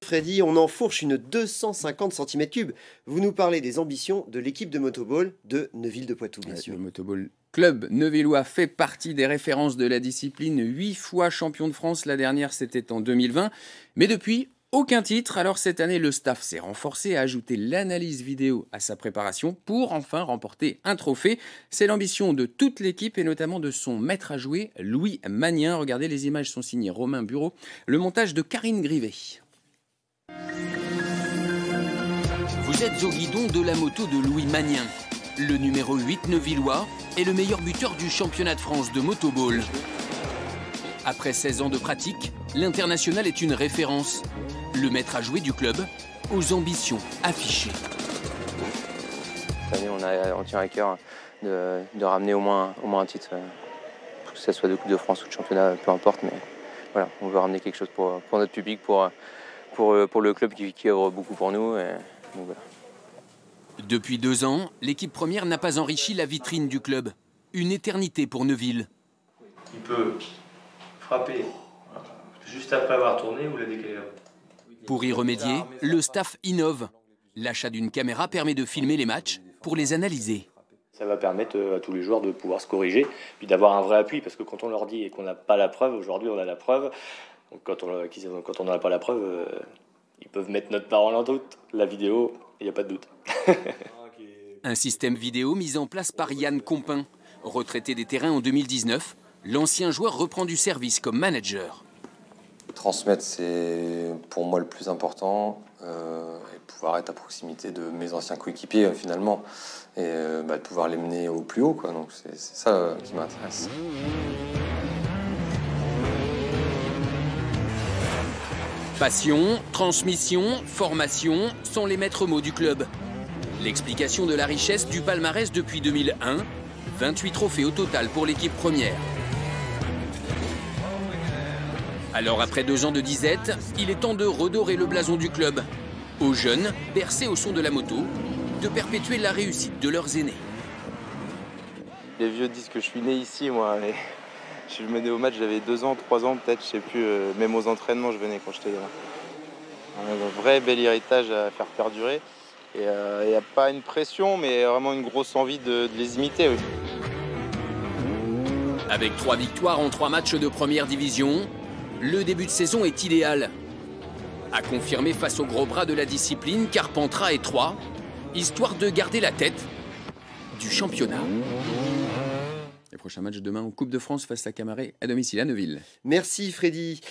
Freddy, on enfourche une 250 cm3. Vous nous parlez des ambitions de l'équipe de motoball de Neuville-de-Poitou, bien sûr. Le Motoball Club neuvillois fait partie des références de la discipline, 8 fois champion de France, la dernière c'était en 2020. Mais depuis, aucun titre. Alors cette année, le staff s'est renforcé, a ajouté l'analyse vidéo à sa préparation pour enfin remporter un trophée. C'est l'ambition de toute l'équipe et notamment de son maître à jouer, Louis Magnin. Regardez, les images sont signées Romain Bureau, le montage de Karine Grivet. Vous êtes au guidon de la moto de Louis Magnin. Le numéro 8 neuvillois est le meilleur buteur du championnat de France de motoball. Après 16 ans de pratique, l'international est une référence. Le maître à jouer du club aux ambitions affichées. Cette année, on tient à cœur de ramener au moins un titre, que ce soit de Coupe de France ou de championnat, peu importe. Mais voilà, on veut ramener quelque chose pour notre public, pour le club qui œuvre beaucoup pour nous. Donc voilà. Depuis 2 ans, l'équipe première n'a pas enrichi la vitrine du club. Une éternité pour Neuville. Il peut frapper juste après avoir tourné ou la décaler. Pour y remédier, le staff innove. L'achat d'une caméra permet de filmer les matchs pour les analyser. Ça va permettre à tous les joueurs de pouvoir se corriger, puis d'avoir un vrai appui, parce que quand on leur dit et qu'on n'a pas la preuve, aujourd'hui on a la preuve, donc quand on n'a pas la preuve, ils peuvent mettre notre parole en doute. La vidéo, il n'y a pas de doute. Un système vidéo mis en place par Yann Compin. Retraité des terrains en 2019, l'ancien joueur reprend du service comme manager. Transmettre, c'est pour moi le plus important, et pouvoir être à proximité de mes anciens coéquipiers finalement, et de pouvoir les mener au plus haut, quoi. Donc c'est ça qui m'intéresse. Passion, transmission, formation sont les maîtres mots du club. L'explication de la richesse du palmarès depuis 2001, 28 trophées au total pour l'équipe première. Alors après 2 ans de disette, il est temps de redorer le blason du club. Aux jeunes, bercés au son de la moto, de perpétuer la réussite de leurs aînés. Les vieux disent que je suis né ici, moi. Mais je venais au match, j'avais 2 ans, 3 ans peut-être, je sais plus. Même aux entraînements, je venais quand j'étais là. Un vrai bel héritage à faire perdurer. Et il n'y a pas une pression, mais vraiment une grosse envie de les imiter. Oui. Avec 3 victoires en 3 matchs de première division, le début de saison est idéal. À confirmer face aux gros bras de la discipline, Carpentras et Troyes, histoire de garder la tête du championnat. Les prochains matchs demain en Coupe de France face à Camaret à domicile à Neuville. Merci Freddy.